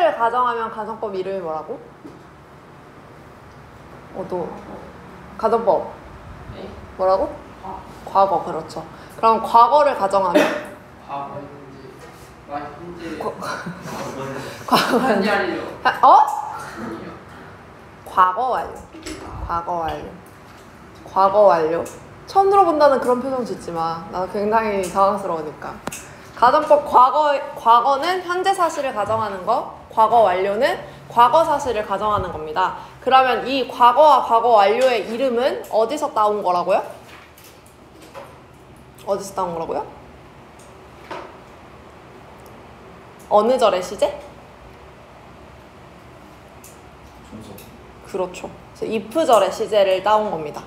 현재를 가정하면 가정법 이름이 뭐라고? 또 가정법 뭐라고? 과거. 그렇죠. 그럼 과거를 가정하면? 과거 현재 완료. 과거 완료. 처음 들어본다는 그런 표정 짓지 마. 나 굉장히 당황스러우니까. 가정법 과거는 현재 사실을 가정하는 거, 과거 완료는 과거 사실을 가정하는 겁니다. 그러면 이 과거와 과거 완료의 이름은 어디서 따온 거라고요? 어디서 따온 거라고요? 어느 절의 시제? 그렇죠. if 절의 시제를 따온 겁니다.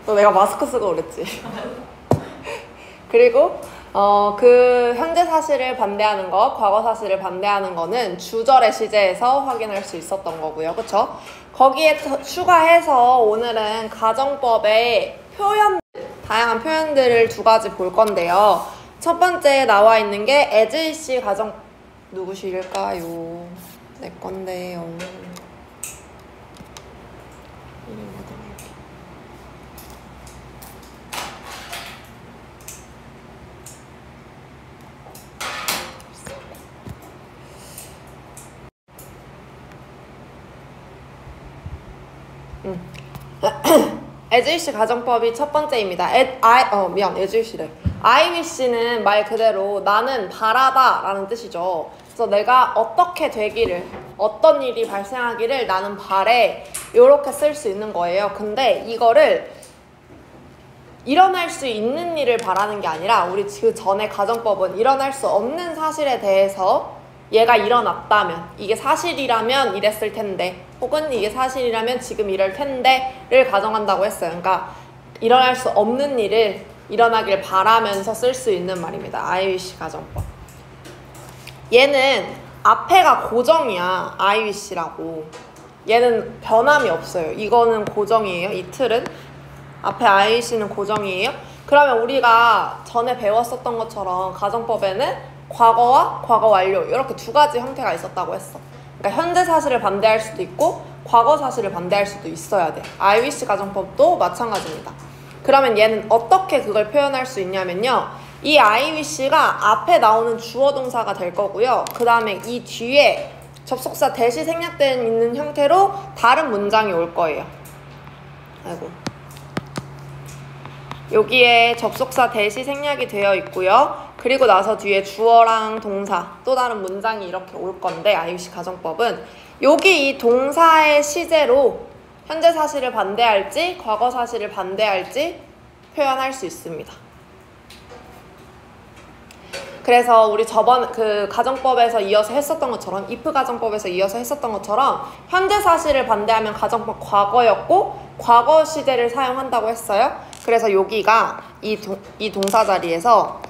또 내가 마스크 쓰고 그랬지. 그리고 그 현재 사실을 반대하는 거, 과거 사실을 반대하는 거는 주절의 시제에서 확인할 수 있었던 거고요. 그쵸? 거기에 추가해서 오늘은 가정법의 다양한 표현들을 두 가지 볼 건데요. 첫 번째 나와 있는 게 as 가정 누구실까요? 내 건데요. as 가정법이 첫 번째입니다. as를 I wish는 말 그대로 나는 바라다 라는 뜻이죠. 그래서 내가 어떻게 되기를, 어떤 일이 발생하기를 나는 바래, 이렇게 쓸 수 있는 거예요. 근데 이거를 일어날 수 있는 일을 바라는 게 아니라 우리 그 전에 가정법은 일어날 수 없는 사실에 대해서 얘가 일어났다면, 이게 사실이라면 이랬을 텐데, 혹은 이게 사실이라면 지금 이럴 텐데를 가정한다고 했어요. 그러니까 일어날 수 없는 일을 일어나길 바라면서 쓸 수 있는 말입니다. I wish 가정법. 얘는 앞에가 고정이야. I wish라고. 얘는 변함이 없어요. 이거는 고정이에요. 이 틀은. 앞에 I wish는 고정이에요. 그러면 우리가 전에 배웠었던 것처럼 가정법에는 과거와 과거 완료 이렇게 두 가지 형태가 있었다고 했어. 그러니까 현재 사실을 반대할 수도 있고 과거 사실을 반대할 수도 있어야 돼. I wish 가정법도 마찬가지입니다. 그러면 얘는 어떻게 그걸 표현할 수 있냐면요. 이 I wish가 앞에 나오는 주어 동사가 될 거고요. 그 다음에 이 뒤에 접속사 대시 생략되어 있는 형태로 다른 문장이 올 거예요. 아이고. 여기에 접속사 대시 생략이 되어 있고요. 그리고 나서 뒤에 주어랑 동사 또 다른 문장이 이렇게 올 건데 I wish 가정법은 여기 이 동사의 시제로 현재 사실을 반대할지 과거 사실을 반대할지 표현할 수 있습니다. 그래서 우리 저번 그 가정법에서 이어서 했었던 것처럼 if 가정법에서 이어서 했었던 것처럼 현재 사실을 반대하면 가정법 과거였고 과거 시제를 사용한다고 했어요. 그래서 여기가 이 동사 자리에서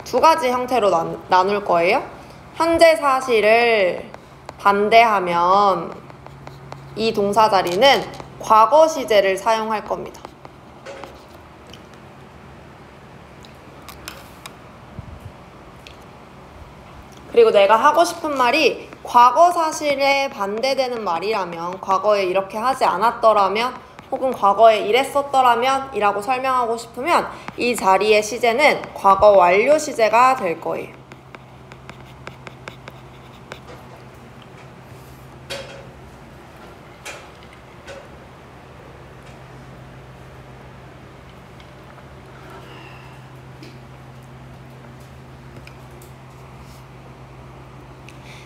두 가지 형태로 나눌 거예요. 현재 사실을 반대하면 이 동사 자리는 과거 시제를 사용할 겁니다. 그리고 내가 하고 싶은 말이 과거 사실에 반대되는 말이라면, 과거에 이렇게 하지 않았더라면, 혹은 과거에 이랬었더라면 이라고 설명하고 싶으면 이 자리의 시제는 과거 완료 시제가 될 거예요.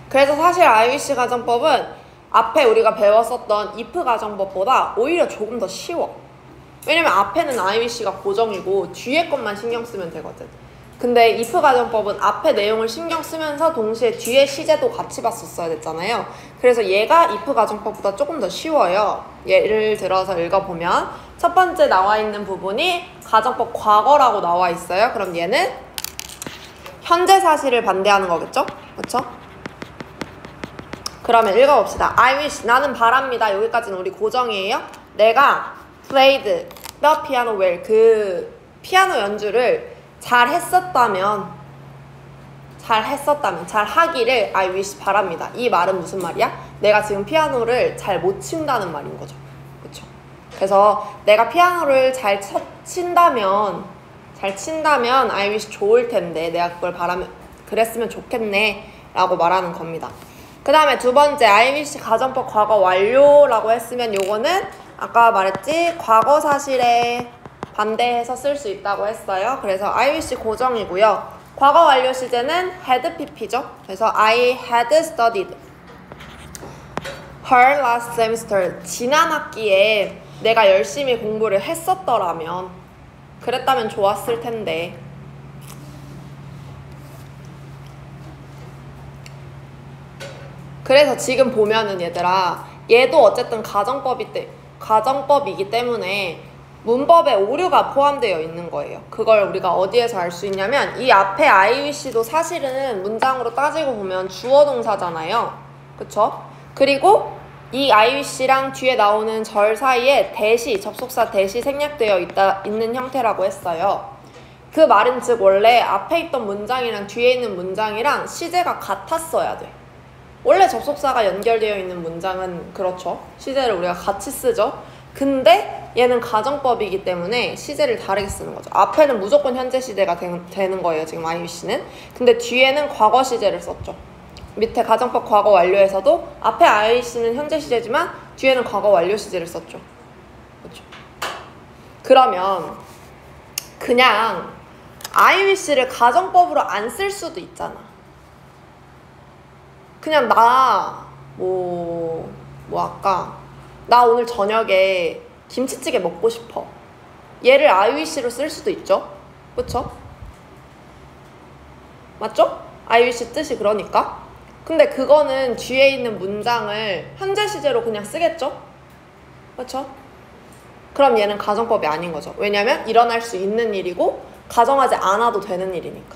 그래서 사실 I wish 가정법은 앞에 우리가 배웠었던 if 가정법보다 오히려 조금 더 쉬워. 왜냐면 앞에는 I wish가 고정이고 뒤에 것만 신경 쓰면 되거든. 근데 if 가정법은 앞에 내용을 신경 쓰면서 동시에 뒤에 시제도 같이 봤었어야 됐잖아요. 그래서 얘가 if 가정법보다 조금 더 쉬워요. 예를 들어서 읽어보면 첫 번째 나와 있는 부분이 가정법 과거라고 나와 있어요. 그럼 얘는 현재 사실을 반대하는 거겠죠? 그렇죠? 그러면 읽어봅시다. I wish, 나는 바랍니다. 여기까지는 우리 고정이에요. 내가 played the piano well, 그 피아노 연주를 잘 했었다면 잘 했었다면, 잘 하기를 I wish 바랍니다. 이 말은 무슨 말이야? 내가 지금 피아노를 잘 못 친다는 말인 거죠. 그쵸? 그래서 내가 피아노를 잘 친다면 I wish 좋을 텐데, 내가 그걸 그랬으면 좋겠네 라고 말하는 겁니다. 그 다음에 두 번째, I wish 가정법 과거 완료라고 했으면 요거는 아까 말했지? 과거 사실에 반대해서 쓸 수 있다고 했어요. 그래서 I wish 고정이고요. 과거 완료 시제는 had pp죠. 그래서 I had studied her last semester. 지난 학기에 내가 열심히 공부를 했었더라면, 그랬다면 좋았을 텐데. 그래서 지금 보면은 얘들아, 얘도 어쨌든 가정법이기 때문에 문법에 오류가 포함되어 있는 거예요. 그걸 우리가 어디에서 알 수 있냐면, 이 앞에 I wish도 사실은 문장으로 따지고 보면 주어 동사잖아요. 그쵸? 그리고 이 I wish랑 뒤에 나오는 절 사이에 대시, 접속사 대시 생략되어 있는 형태라고 했어요. 그 말은 즉 원래 앞에 있던 문장이랑 뒤에 있는 문장이랑 시제가 같았어야 돼. 원래 접속사가 연결되어 있는 문장은 그렇죠. 시제를 우리가 같이 쓰죠. 근데 얘는 가정법이기 때문에 시제를 다르게 쓰는 거죠. 앞에는 무조건 현재 시제가 되는 거예요, 지금 I wish는. 근데 뒤에는 과거 시제를 썼죠. 밑에 가정법 과거 완료에서도 앞에 I wish는 현재 시제지만 뒤에는 과거 완료 시제를 썼죠. 그렇죠? 그러면 그냥 I wish를 가정법으로 안 쓸 수도 있잖아. 그냥 나 오늘 저녁에 김치찌개 먹고 싶어. 얘를 I wish로 쓸 수도 있죠. 그쵸? 맞죠? I wish 뜻이 그러니까. 근데 그거는 뒤에 있는 문장을 현재 시제로 그냥 쓰겠죠? 그쵸? 그럼 얘는 가정법이 아닌 거죠. 왜냐면 일어날 수 있는 일이고 가정하지 않아도 되는 일이니까.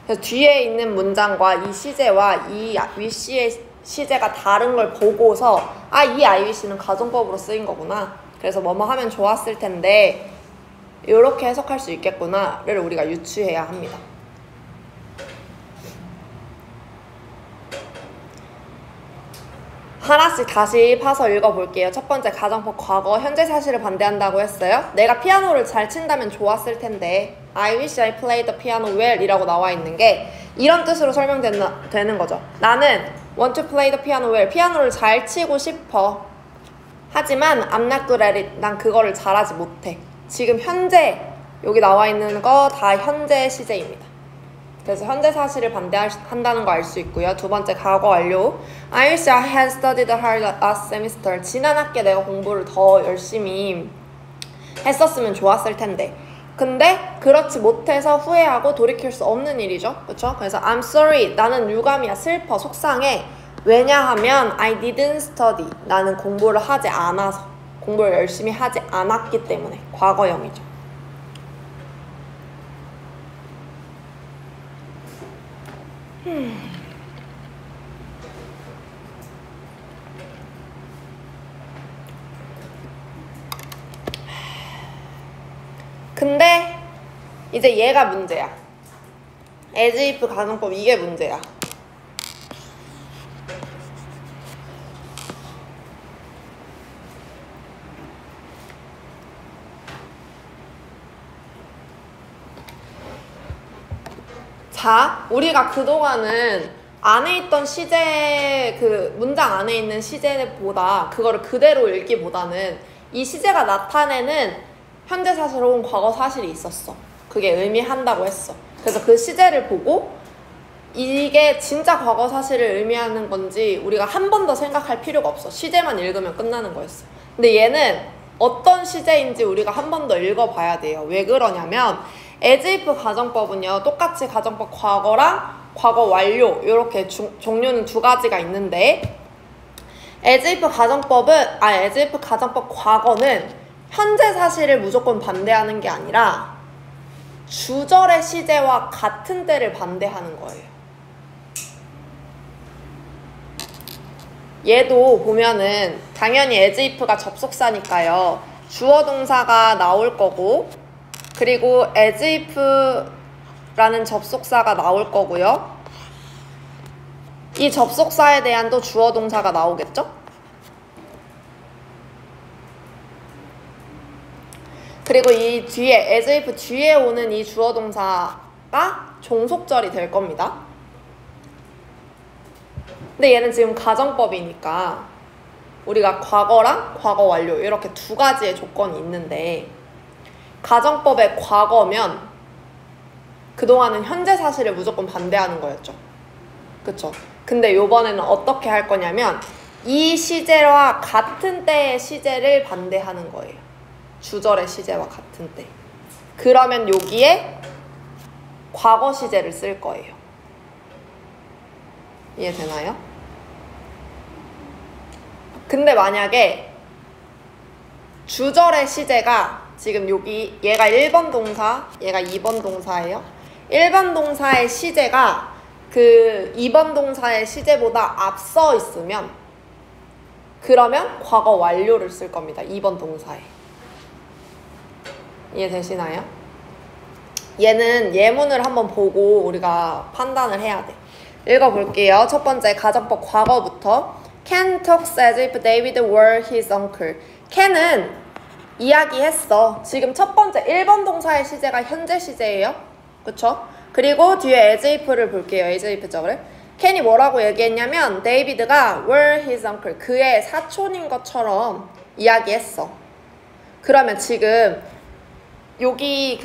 그래서 뒤에 있는 문장과 이 시제와 이 wish의 시제가 다른 걸 보고서 이 I wish는 가정법으로 쓰인 거구나. 그래서 뭐뭐 하면 좋았을 텐데 이렇게 해석할 수 있겠구나를 우리가 유추해야 합니다. 하나씩 다시 파서 읽어볼게요. 첫 번째, 가정법 과거 현재 사실을 반대한다고 했어요. 내가 피아노를 잘 친다면 좋았을 텐데 I wish I played the piano well 이라고 나와 있는 게 이런 뜻으로 설명되는 거죠. 나는 want to play the piano well, 피아노를 잘 치고 싶어. 하지만 I'm not good at it, 난 그거를 잘하지 못해. 지금 현재 여기 나와 있는 거 다 현재 시제입니다. 그래서 현재 사실을 반대한다는 거 알 수 있고요. 두 번째, 과거 완료. I wish I had studied hard last semester. 지난 학기에 내가 공부를 더 열심히 했었으면 좋았을 텐데. 근데 그렇지 못해서 후회하고 돌이킬 수 없는 일이죠. 그쵸? 그래서 I'm sorry. 나는 유감이야. 슬퍼. 속상해. 왜냐하면 I didn't study. 나는 공부를 하지 않아서. 공부를 열심히 하지 않았기 때문에. 과거형이죠. 근데 이제 얘가 문제야. as if 가정법, 이게 문제야. 자, 우리가 그동안은 안에 있던 시제, 그 문장 안에 있는 시제보다 그거를 그대로 읽기보다는 이 시제가 나타내는 현재 사실 혹은 과거 사실이 있었어. 그게 의미한다고 했어. 그래서 그 시제를 보고 이게 진짜 과거 사실을 의미하는 건지 우리가 한 번 더 생각할 필요가 없어. 시제만 읽으면 끝나는 거였어. 근데 얘는 어떤 시제인지 우리가 한 번 더 읽어봐야 돼요. 왜 그러냐면 as if 가정법은요, 똑같이 가정법 과거랑 과거 완료 이렇게 종류는 두 가지가 있는데 as if 가정법 과거는 현재 사실을 무조건 반대하는 게 아니라 주절의 시제와 같은 때를 반대하는 거예요. 얘도 보면은 당연히 as if가 접속사니까요. 주어 동사가 나올 거고, 그리고 as if라는 접속사가 나올 거고요. 이 접속사에 대한 또 주어 동사가 나오겠죠? 그리고 이 뒤에 as if 뒤에 오는 이 주어 동사가 종속절이 될 겁니다. 근데 얘는 지금 가정법이니까 우리가 과거랑 과거 완료 이렇게 두 가지의 조건이 있는데, 가정법의 과거면 그동안은 현재 사실을 무조건 반대하는 거였죠. 그쵸? 근데 요번에는 어떻게 할 거냐면 이 시제와 같은 때의 시제를 반대하는 거예요. 주절의 시제와 같은 때. 그러면 여기에 과거 시제를 쓸 거예요. 이해되나요? 근데 만약에 주절의 시제가 지금 여기 얘가 1번 동사, 얘가 2번 동사예요. 1번 동사의 시제가 그 2번 동사의 시제보다 앞서 있으면 그러면 과거 완료를 쓸 겁니다. 2번 동사에. 이해되시나요? 얘는 예문을 한번 보고 우리가 판단을 해야 돼. 읽어볼게요. 첫 번째 가정법 과거부터. Ken talks as if David were his uncle. Ken은 이야기했어. 지금 첫 번째 1번 동사의 시제가 현재 시제예요. 그쵸? 그리고 뒤에 as if를 볼게요. as if 적을. 켄이 뭐라고 얘기했냐면 데이비드가 were his uncle. 그의 사촌인 것처럼 이야기했어. 그러면 지금 여기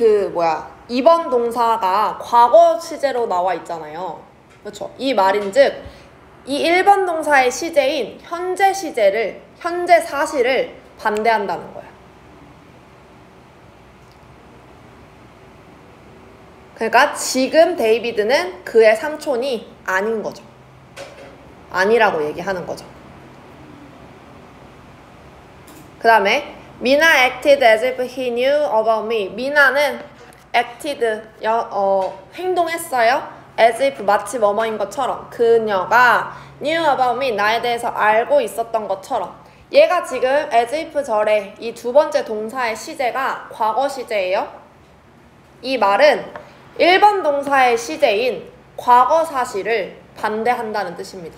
2번 동사가 과거 시제로 나와 있잖아요. 그렇죠? 이 말인즉 이 1번 동사의 시제인 현재 시제를, 현재 사실을 반대한다는 거야. 그러니까 지금 데이비드는 그의 삼촌이 아닌 거죠. 아니라고 얘기하는 거죠. 그 다음에 미나 acted as if he knew about me. 미나는 acted, 행동했어요. as if 마치 뭐뭐인 것처럼. 그녀가 knew about me, 나에 대해서 알고 있었던 것처럼. 얘가 지금 as if 절에 이 두 번째 동사의 시제가 과거 시제예요. 이 말은 1번 동사의 시제인 과거 사실을 반대한다는 뜻입니다.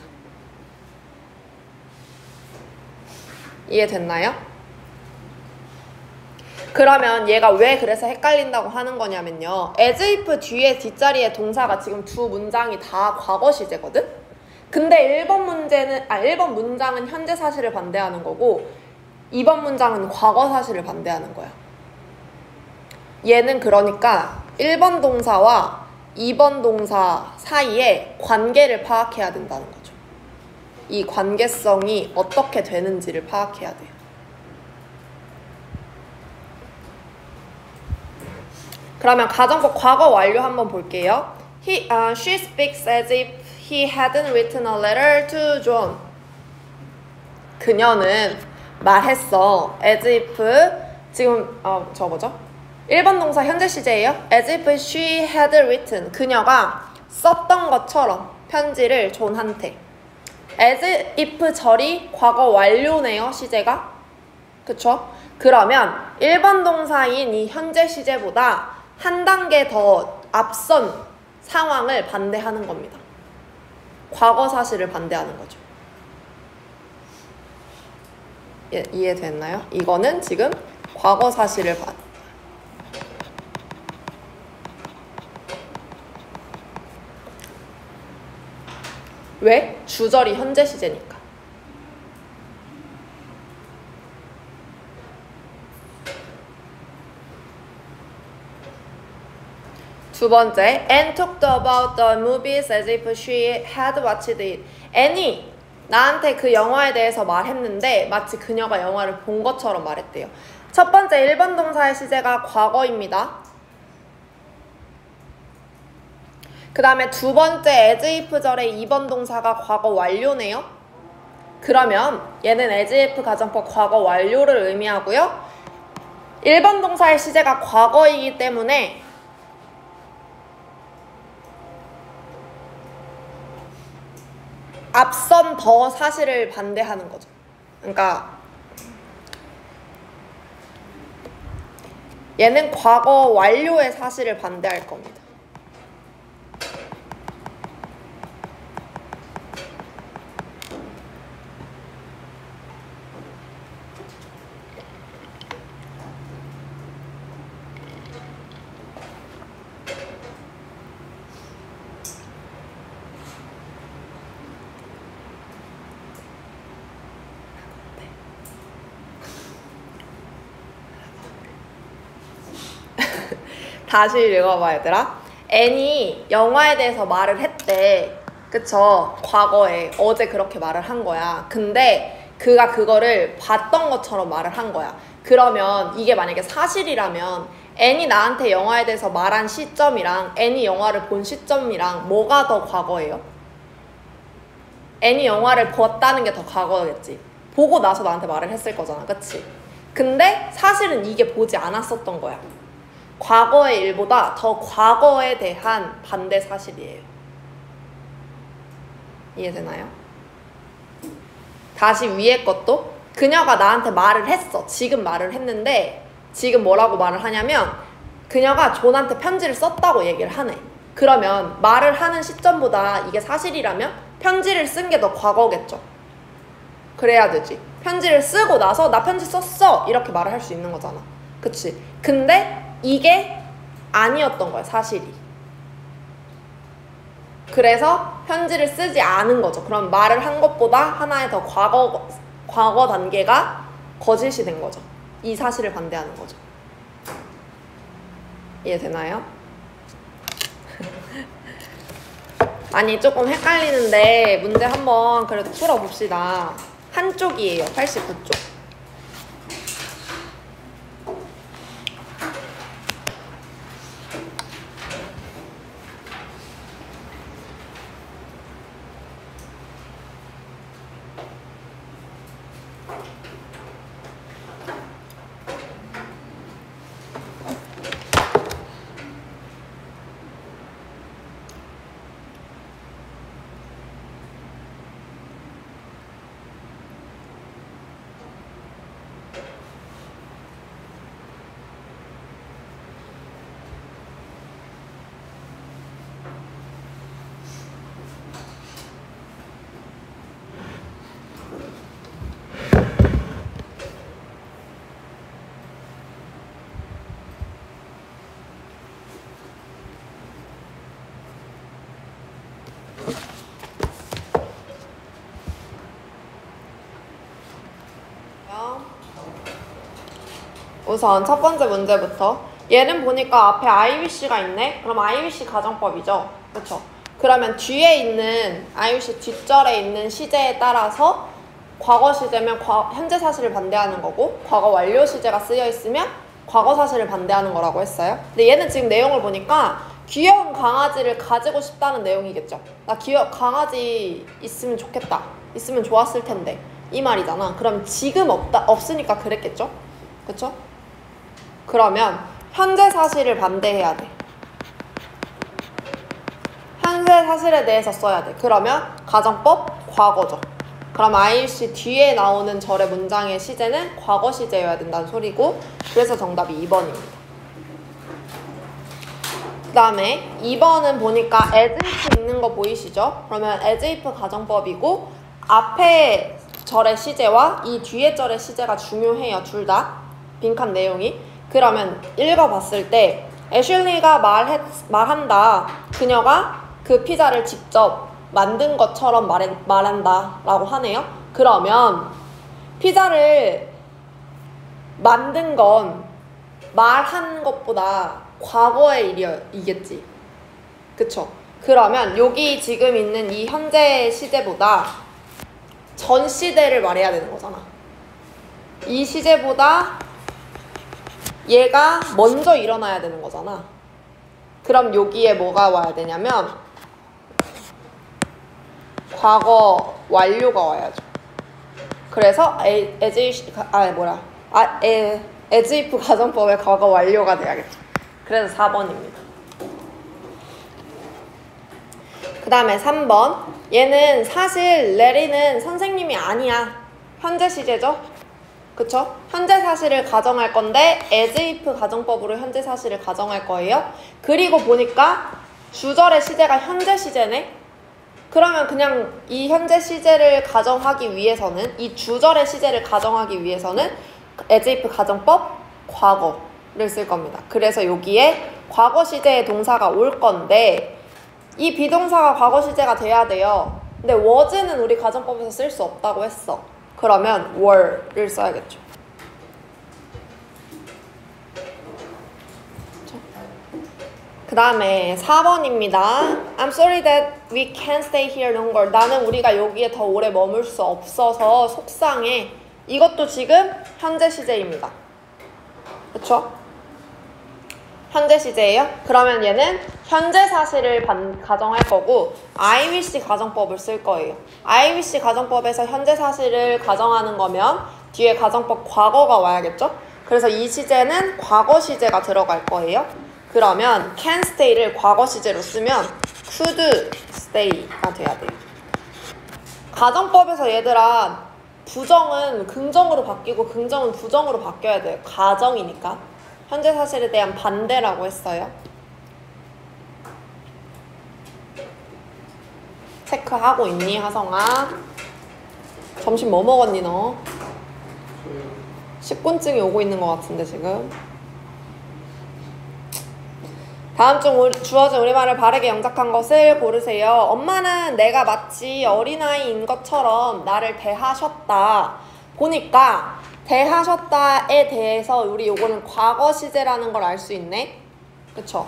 이해됐나요? 그러면 얘가 왜 그래서 헷갈린다고 하는 거냐면요. as if 뒤에 뒷자리에 동사가 지금 두 문장이 다 과거 시제거든? 근데 1번 문장은 현재 사실을 반대하는 거고 2번 문장은 과거 사실을 반대하는 거야. 얘는 그러니까 1번 동사와 2번 동사 사이에 관계를 파악해야 된다는 거죠. 이 관계성이 어떻게 되는지를 파악해야 돼요. 그러면 가정법 과거 완료 한번 볼게요. She speaks as if he hadn't written a letter to John. 그녀는 말했어. as if 지금 뭐죠? 1번 동사 현재 시제예요. as if she had written. 그녀가 썼던 것처럼 편지를 존한테. as if 절이 과거 완료네요. 시제가. 그쵸? 그러면 1번 동사인 이 현재 시제보다 한 단계 더 앞선 상황을 반대하는 겁니다. 과거 사실을 반대하는 거죠. 이해됐나요? 이거는 지금 과거 사실을 왜? 주절이 현재 시제니까. 두 번째, Anne talked about the movies as if she had watched it. Anne이 나한테 그 영화에 대해서 말했는데 마치 그녀가 영화를 본 것처럼 말했대요. 첫 번째 1번 동사의 시제가 과거입니다. 그 다음에 두 번째 as if 절의 2번 동사가 과거 완료네요. 그러면 얘는 as if 가정법 과거 완료를 의미하고요. 1번 동사의 시제가 과거이기 때문에 앞선 더 사실을 반대하는 거죠. 그러니까 얘는 과거 완료의 사실을 반대할 겁니다. 다시 읽어봐 얘들아. N이 영화에 대해서 말을 했대. 그쵸? 과거에 어제 그렇게 말을 한 거야. 근데 그가 그거를 봤던 것처럼 말을 한 거야. 그러면 이게 만약에 사실이라면 N이 나한테 영화에 대해서 말한 시점이랑 N이 영화를 본 시점이랑 뭐가 더 과거예요? N이 영화를 봤다는 게 더 과거겠지. 보고 나서 나한테 말을 했을 거잖아. 그치? 근데 사실은 이게 보지 않았었던 거야. 과거의 일보다 더 과거에 대한 반대 사실이에요. 이해되나요? 다시 위에 것도 그녀가 나한테 말을 했어. 지금 말을 했는데 지금 뭐라고 말을 하냐면 그녀가 존한테 편지를 썼다고 얘기를 하네. 그러면 말을 하는 시점보다 이게 사실이라면 편지를 쓴 게 더 과거겠죠. 그래야 되지. 편지를 쓰고 나서 나 편지 썼어 이렇게 말을 할 수 있는 거잖아. 그치? 근데 이게 아니었던 거야, 사실이. 그래서 편지를 쓰지 않은 거죠. 그럼 말을 한 것보다 하나의 더 과거 단계가 거짓이 된 거죠. 이 사실을 반대하는 거죠. 이해되나요? 아니 조금 헷갈리는데 문제 한번 그래도 풀어봅시다. 한쪽이에요. 89쪽. 우선 첫 번째 문제부터 얘는 보니까 앞에 IUC가 있네? 그럼 IUC 가정법이죠? 그쵸? 그러면 뒤에 있는 IUC 뒷절에 있는 시제에 따라서 과거 시제면 현재 사실을 반대하는 거고 과거 완료 시제가 쓰여 있으면 과거 사실을 반대하는 거라고 했어요. 근데 얘는 지금 내용을 보니까 귀여운 강아지를 가지고 싶다는 내용이겠죠? 나 강아지 있으면 좋겠다. 있으면 좋았을 텐데. 이 말이잖아. 그럼 지금 없으니까 그랬겠죠? 그쵸? 그러면 현재 사실을 반대해야 돼. 현재 사실에 대해서 써야 돼. 그러면 가정법 과거죠. 그럼 IUC 뒤에 나오는 절의 문장의 시제는 과거 시제여야 된다는 소리고 그래서 정답이 2번입니다. 그 다음에 2번은 보니까 as if 있는 거 보이시죠? 그러면 as if 가정법이고 앞에 절의 시제와 이 뒤에 절의 시제가 중요해요. 둘 다. 빈칸 내용이. 그러면 읽어봤을 때 애슐리가 말한다. 그녀가 그 피자를 직접 만든 것처럼 말한다 라고 하네요. 그러면 피자를 만든 건 말한 것보다 과거의 일이겠지. 그쵸? 그러면 여기 지금 있는 이 현재 시제보다 전 시대를 말해야 되는 거잖아. 이 시제보다 얘가 먼저 일어나야 되는 거잖아. 그럼 여기에 뭐가 와야 되냐면 과거 완료가 와야죠. 그래서 as if 가정법의 과거 완료가 돼야겠죠. 그래서 4번입니다. 그 다음에 3번. 얘는 사실 레리는 선생님이 아니야. 현재 시제죠? 그쵸? 현재 사실을 가정할 건데 as if 가정법으로 현재 사실을 가정할 거예요. 그리고 보니까 주절의 시제가 현재 시제네. 그러면 그냥 이 현재 시제를 가정하기 위해서는 이 주절의 시제를 가정하기 위해서는 as if 가정법 과거를 쓸 겁니다. 그래서 여기에 과거 시제의 동사가 올 건데 이 비동사가 과거 시제가 돼야 돼요. 근데 was는 우리 가정법에서 쓸 수 없다고 했어. 그러면 were를 써야겠죠. 그 다음에 4번입니다. I'm sorry that we can't stay here longer. 나는 우리가 여기에 더 오래 머물 수 없어서 속상해. 이것도 지금 현재 시제입니다. 그쵸? 현재 시제예요. 그러면 얘는 현재 사실을 가정할 거고 I wish 가정법을 쓸 거예요. I wish 가정법에서 현재 사실을 가정하는 거면 뒤에 가정법 과거가 와야겠죠? 그래서 이 시제는 과거 시제가 들어갈 거예요. 그러면 can stay를 과거 시제로 쓰면 could stay가 돼야 돼요. 가정법에서 얘들아 부정은 긍정으로 바뀌고 긍정은 부정으로 바뀌어야 돼요. 가정이니까. 현재 사실에 대한 반대라고 했어요. 체크하고 있니 하성아? 점심 뭐 먹었니 너? 식곤증이 오고 있는 것 같은데 지금. 다음 중 주어진 우리말을 바르게 영작한 것을 고르세요. 엄마는 내가 마치 어린아이인 것처럼 나를 대하셨다. 보니까 대하셨다에 대해서 우리 요거는 과거 시제라는 걸 알 수 있네. 그쵸?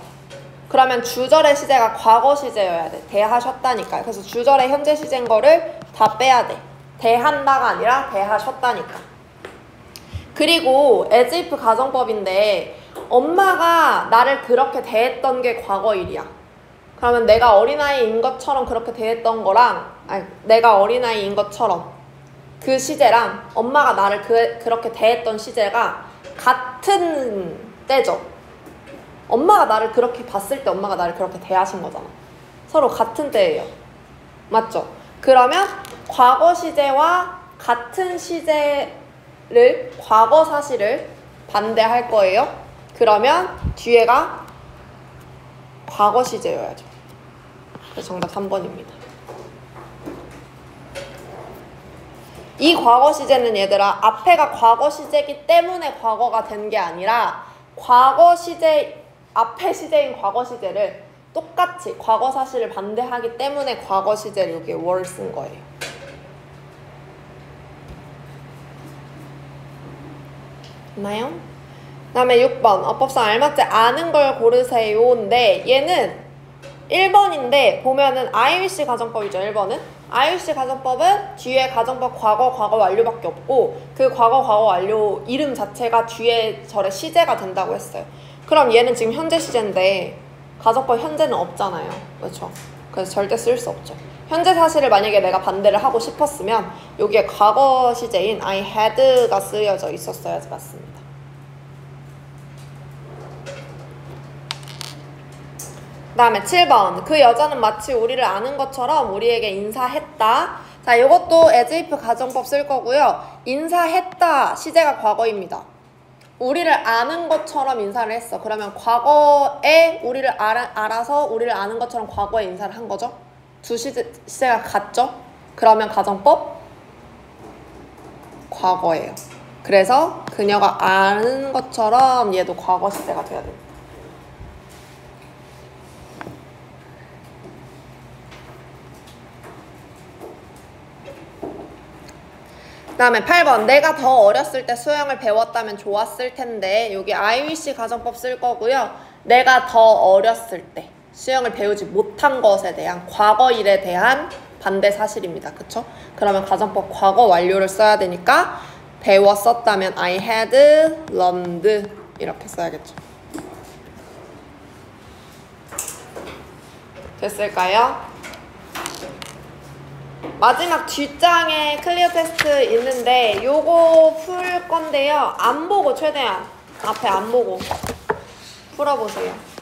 그러면 주절의 시제가 과거 시제여야 돼. 대하셨다니까. 그래서 주절의 현재 시제인 거를 다 빼야 돼. 대한다가 아니라 대하셨다니까. 그리고 as if 가정법인데 엄마가 나를 그렇게 대했던 게 과거일이야. 그러면 내가 어린아이인 것처럼 그렇게 대했던 거랑 내가 어린아이인 것처럼 그 시제랑 엄마가 나를 그렇게 대했던 시제가 같은 때죠. 엄마가 나를 그렇게 봤을 때 엄마가 나를 그렇게 대하신 거잖아. 서로 같은 때예요. 맞죠? 그러면 과거 시제와 같은 시제를 과거 사실을 반대할 거예요. 그러면 뒤에가 과거 시제여야죠. 그래서 정답 3번입니다. 이 과거 시제는 얘들아 앞에가 과거 시제이기 때문에 과거가 된 게 아니라 과거 시제 앞에 시제인 과거 시제를 똑같이 과거 사실을 반대하기 때문에 과거 시제를 여기에 were 쓴 거예요. 맞나요? 그 다음에 6번 어법상 알맞지 않은 걸 고르세요인데 얘는 1번인데 보면은 I wish 가정법이죠. 1번은 I wish 가정법은 뒤에 가정법 과거 완료밖에 없고 그 과거 완료 이름 자체가 뒤에 절의 시제가 된다고 했어요. 그럼 얘는 지금 현재 시제인데 가정법 현재는 없잖아요. 그렇죠? 그래서 절대 쓸 수 없죠. 현재 사실을 만약에 내가 반대를 하고 싶었으면 여기에 과거 시제인 I had가 쓰여져 있었어야지 맞습니다. 그 다음에 7번 그 여자는 마치 우리를 아는 것처럼 우리에게 인사했다. 자, 이것도 as if 가정법 쓸 거고요. 인사했다 시제가 과거입니다. 우리를 아는 것처럼 인사를 했어. 그러면 과거에 우리를 알아서 우리를 아는 것처럼 과거에 인사를 한 거죠. 두 시제가 같죠? 그러면 가정법 과거예요. 그래서 그녀가 아는 것처럼 얘도 과거 시제가 돼야 됩니다. 그 다음에 8번 내가 더 어렸을 때 수영을 배웠다면 좋았을 텐데 여기 I wish 가정법 쓸 거고요. 내가 더 어렸을 때 수영을 배우지 못한 것에 대한 과거 일에 대한 반대 사실입니다. 그쵸? 그러면 가정법 과거 완료를 써야 되니까 배웠었다면 I had learned 이렇게 써야겠죠. 됐을까요? 마지막 뒷장에 클리어 테스트 있는데 요거 풀 건데요. 안 보고 최대한 앞에 안 보고 풀어보세요.